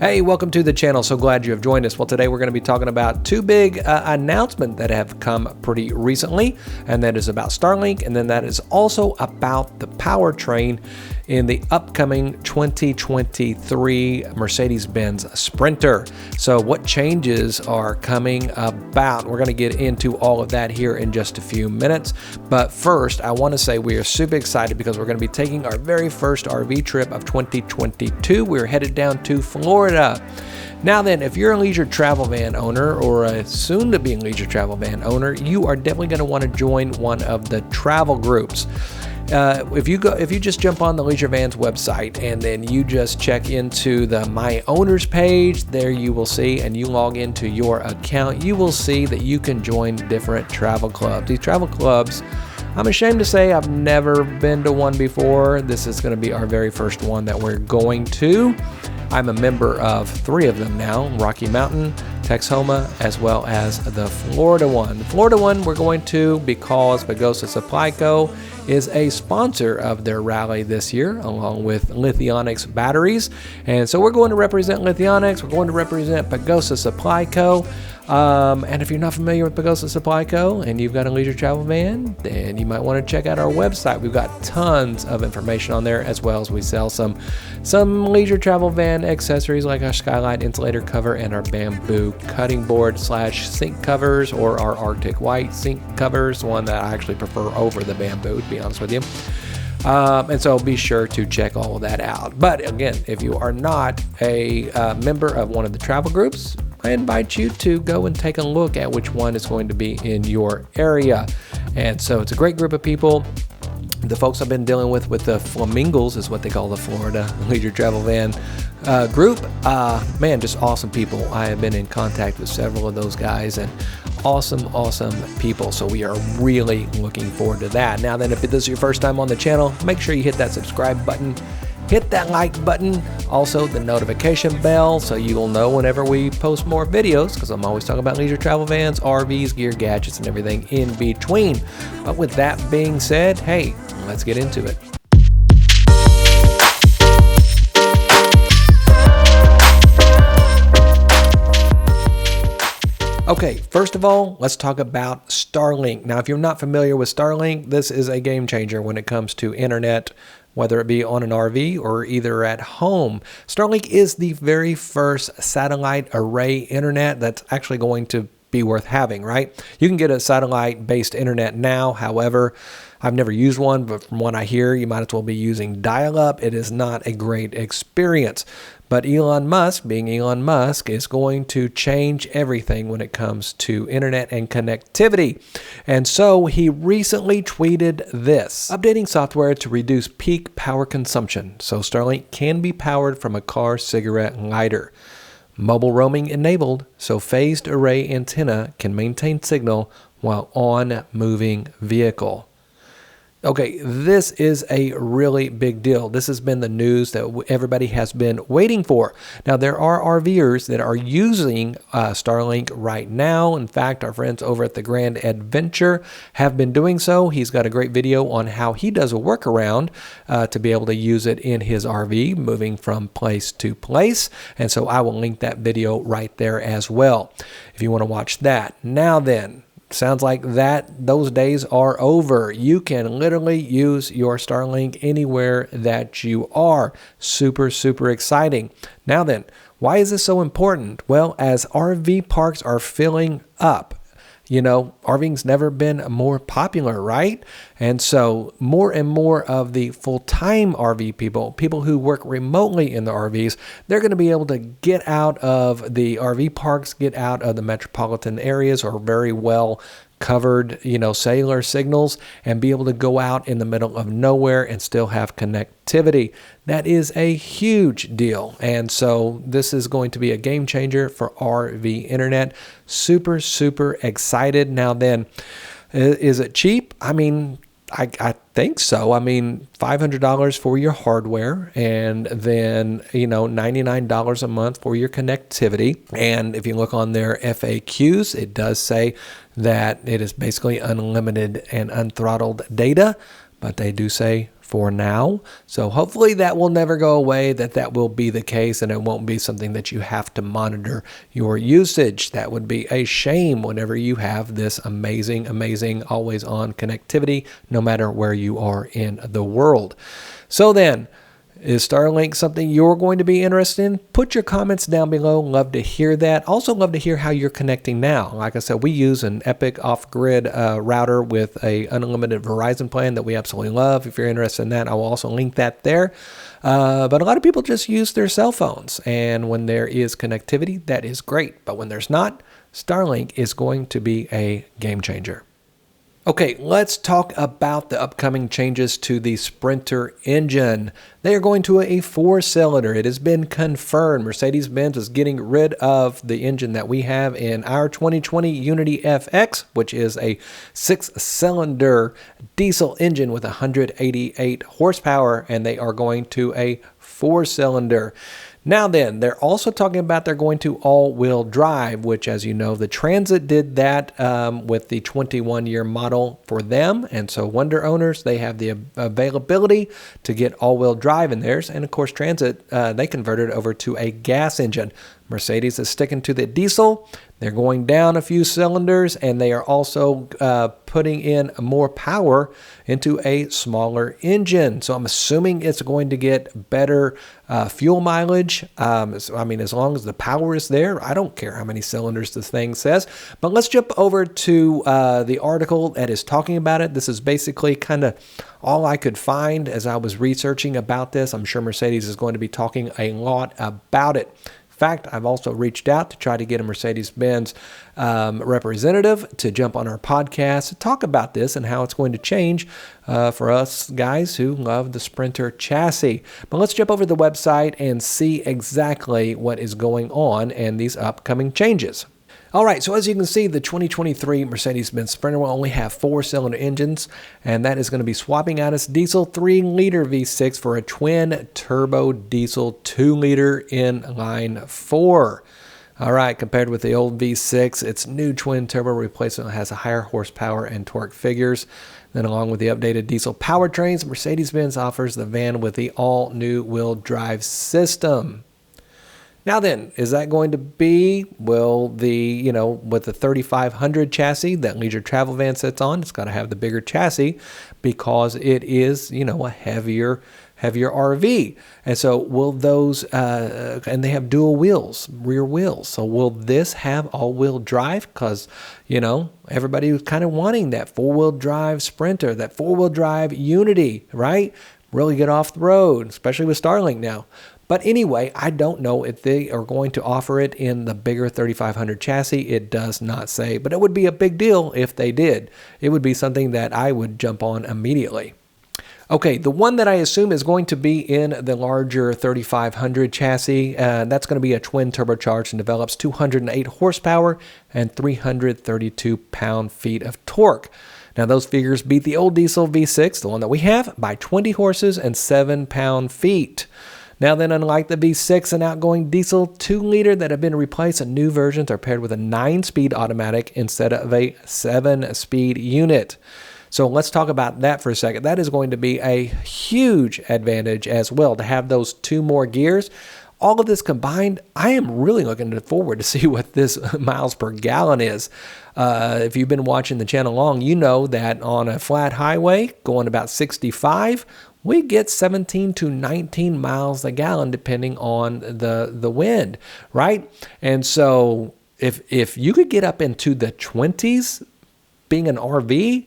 Hey, welcome to the channel. So glad you have joined us. Well, today we're going to be talking about two big announcements that have come pretty recently, and that is about Starlink, and then that is also about the powertrain in the upcoming 2023 Mercedes Benz Sprinter. So what changes are coming about? We're going to get into all of that here in just a few minutes. But first, I want to say we are super excited because we're going to be taking our very first RV trip of 2022. We're headed down to Florida. Now then, if you're a leisure travel van owner or a soon-to-be leisure travel van owner, you are definitely going to want to join one of the travel groups. If you just jump on the Leisure Vans website and then you just check into the My Owners page, there you will see, and you log into your account, you will see that you can join different travel clubs. These travel clubs, I'm ashamed to say I've never been to one before. This is going to be our very first one that we're going to. I'm a member of 3 of them now: Rocky Mountain, Texoma, as well as the Florida one. The Florida one we're going to because Pagosa Supply Co. is a sponsor of their rally this year, along with Lithionics batteries. And so we're going to represent Lithionics, we're going to represent Pagosa Supply Co. And if you're not familiar with Pagosa Supply Co. and you've got a leisure travel van, then you might want to check out our website. We've got tons of information on there, as well as we sell some leisure travel van accessories like our skylight insulator cover and our bamboo cutting board / sink covers, or our Arctic White sink covers, one that I actually prefer over the bamboo, to be honest with you. And so be sure to check all of that out. But again, if you are not a member of one of the travel groups, I invite you to go and take a look at which one is going to be in your area. And so it's a great group of people. The folks I've been dealing with the Flamingos is what they call the Florida Leisure Travel Van group. Man, just awesome people. I have been in contact with several of those guys, and awesome people. So we are really looking forward to that. Now then, if this is your first time on the channel, make sure you hit that subscribe button. Hit that like button, also the notification bell, so you will know whenever we post more videos, because I'm always talking about leisure travel vans, RVs, gear, gadgets, and everything in between. But with that being said, hey, let's get into it. Okay, first of all, let's talk about Starlink. Now, if you're not familiar with Starlink, this is a game changer when it comes to internet, whether it be on an RV or either at home. Starlink is the very first satellite array internet that's actually going to be worth having, right? You can get a satellite-based internet now. However, I've never used one, but from what I hear, you might as well be using dial-up. It is not a great experience. But Elon Musk, being Elon Musk, is going to change everything when it comes to internet and connectivity. And so he recently tweeted this: updating software to reduce peak power consumption so Starlink can be powered from a car cigarette lighter. Mobile roaming enabled so phased array antenna can maintain signal while on moving vehicle. Okay, this is a really big deal. This has been the news that everybody has been waiting for. Now, there are RVers that are using Starlink right now. In fact, our friends over at the Grand Adventure have been doing so. He's got a great video on how he does a workaround to be able to use it in his RV, moving from place to place. And so I will link that video right there as well, if you want to watch that. Now then, sounds like those days are over. You can literally use your Starlink anywhere that you are. Super exciting. Now then, why is this so important? Well, as RV parks are filling up, RVing's never been more popular, right? And so more and more of the full-time RV people who work remotely in the RVs, they're going to be able to get out of the RV parks, get out of the metropolitan areas or very well covered, cellular signals, and be able to go out in the middle of nowhere and still have connectivity. That is a huge deal. And so this is going to be a game changer for RV internet. Super excited. Now then, is it cheap? I mean, I think so. I mean, $500 for your hardware, and then, $99 a month for your connectivity. And if you look on their FAQs, it does say that it is basically unlimited and unthrottled data, but they do say for now. So hopefully that will never go away, that will be the case, and it won't be something that you have to monitor your usage. That would be a shame whenever you have this amazing, amazing always on connectivity, no matter where you are in the world. So then, is Starlink something you're going to be interested in? Put your comments down below. Love to hear that. Also love to hear how you're connecting now. Like I said, we use an Epic off-grid router with a unlimited Verizon plan that we absolutely love. If you're interested in that, I will also link that there. But a lot of people just use their cell phones. And when there is connectivity, that is great. But when there's not, Starlink is going to be a game changer. Okay, let's talk about the upcoming changes to the Sprinter engine. They are going to a 4-cylinder. It has been confirmed. Mercedes Benz is getting rid of the engine that we have in our 2020 Unity FX, which is a 6-cylinder diesel engine with 188 horsepower, and they are going to a 4-cylinder. Now then, they're also talking about they're going to all-wheel drive, which, as you know, the Transit did that with the 21-year model for them. And so Wonder owners, they have the availability to get all-wheel drive in theirs. And, of course, Transit, they converted over to a gas engine. Mercedes is sticking to the diesel. They're going down a few cylinders, and they are also putting in more power into a smaller engine. So I'm assuming it's going to get better fuel mileage. I mean, as long as the power is there, I don't care how many cylinders this thing says. But let's jump over to the article that is talking about it. This is basically kind of all I could find as I was researching about this. I'm sure Mercedes is going to be talking a lot about it. In fact, I've also reached out to try to get a Mercedes-Benz representative to jump on our podcast to talk about this and how it's going to change for us guys who love the Sprinter chassis. But let's jump over to the website and see exactly what is going on and these upcoming changes. All right, so as you can see, the 2023 Mercedes-Benz Sprinter will only have 4-cylinder engines, and that is going to be swapping out its diesel 3-liter V6 for a twin-turbo diesel 2-liter inline 4. All right, compared with the old V6, its new twin-turbo replacement has a higher horsepower and torque figures. Then along with the updated diesel powertrains, Mercedes-Benz offers the van with the all-new wheel drive system. Now then, is that going to be, well, with the 3500 chassis that Leisure Travel Van sits on, it's got to have the bigger chassis because it is, a heavier RV. And so will those, and they have dual wheels, rear wheels. So will this have all-wheel drive? Because, everybody was kind of wanting that 4-wheel drive Sprinter, that 4-wheel drive Unity, right? Really get off the road, especially with Starlink now. But anyway, I don't know if they are going to offer it in the bigger 3500 chassis. It does not say, but it would be a big deal if they did. It would be something that I would jump on immediately. Okay, the one that I assume is going to be in the larger 3500 chassis, that's going to be a twin turbocharged and develops 208 horsepower and 332 pound-feet of torque. Now, those figures beat the old diesel V6, the one that we have, by 20 horses and 7 pound-feet. Now then, unlike the V6 and outgoing diesel 2-liter that have been replaced, new versions are paired with a 9-speed automatic instead of a 7-speed unit. So let's talk about that for a second. That is going to be a huge advantage as well to have those 2 more gears. All of this combined, I am really looking forward to see what this miles per gallon is. If you've been watching the channel long, you know that on a flat highway going about 65, we get 17 to 19 miles a gallon depending on the wind, right? And so if you could get up into the 20s being an RV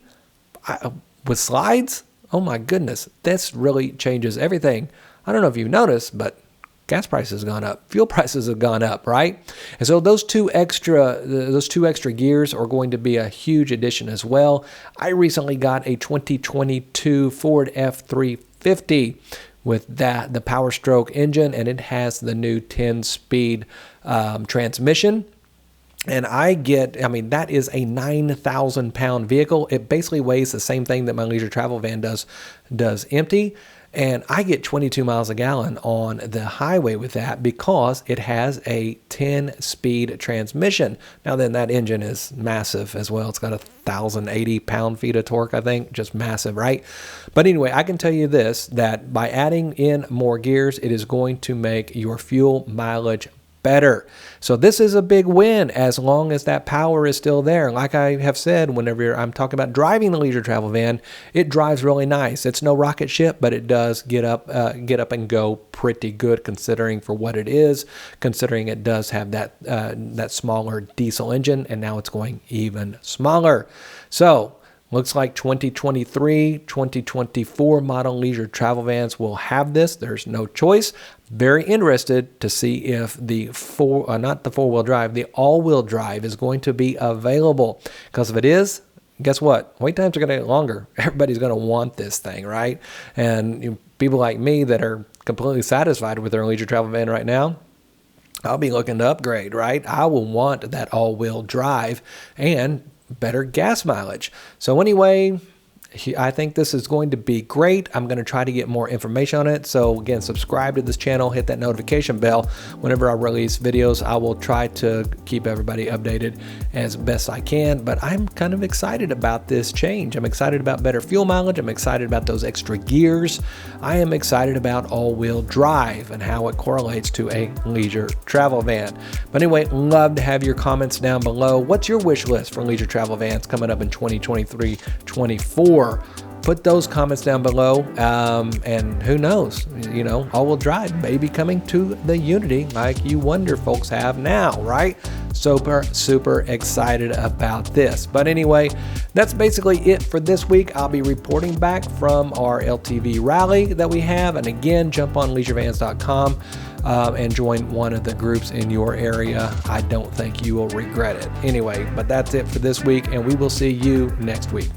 with slides, oh my goodness, this really changes everything. I don't know if you've noticed, but gas prices have gone up, fuel prices have gone up, right? And so those two extra gears are going to be a huge addition as well. I recently got a 2022 Ford F350 with the Power Stroke engine, and it has the new 10-speed transmission. And that is a 9,000-pound vehicle. It basically weighs the same thing that my Leisure Travel Van does empty. And I get 22 miles a gallon on the highway with that because it has a 10-speed transmission. Now then, that engine is massive as well. It's got 1,080 pound-feet of torque, I think. Just massive, right? But anyway, I can tell you this, that by adding in more gears, it is going to make your fuel mileage better. So this is a big win as long as that power is still there. Like I have said, whenever I'm talking about driving the leisure travel van, it drives really nice. It's no rocket ship, but it does get up and go pretty good considering for what it is, considering it does have that smaller diesel engine, and now it's going even smaller. So looks like 2023, 2024 model leisure travel vans will have this. There's no choice. Very interested to see if the not the four-wheel drive, the all-wheel drive is going to be available. Because if it is, guess what? Wait times are going to get longer. Everybody's going to want this thing, right? And people like me that are completely satisfied with their leisure travel van right now, I'll be looking to upgrade, right? I will want that all-wheel drive and better gas mileage. So anyway, I think this is going to be great. I'm going to try to get more information on it. So again, subscribe to this channel, hit that notification bell. Whenever I release videos, I will try to keep everybody updated as best I can. But I'm kind of excited about this change. I'm excited about better fuel mileage. I'm excited about those extra gears. I am excited about all-wheel drive and how it correlates to a leisure travel van. But anyway, love to have your comments down below. What's your wish list for leisure travel vans coming up in 2023-24? Put those comments down below, and who knows, all-wheel drive may be coming to the Unity like you Wonder folks have now, right? Super excited about this. But anyway, that's basically it for this week. I'll be reporting back from our LTV rally that we have, and again, jump on leisureVans.com and join one of the groups in your area. I don't think you will regret it. Anyway, but that's it for this week, and we will see you next week.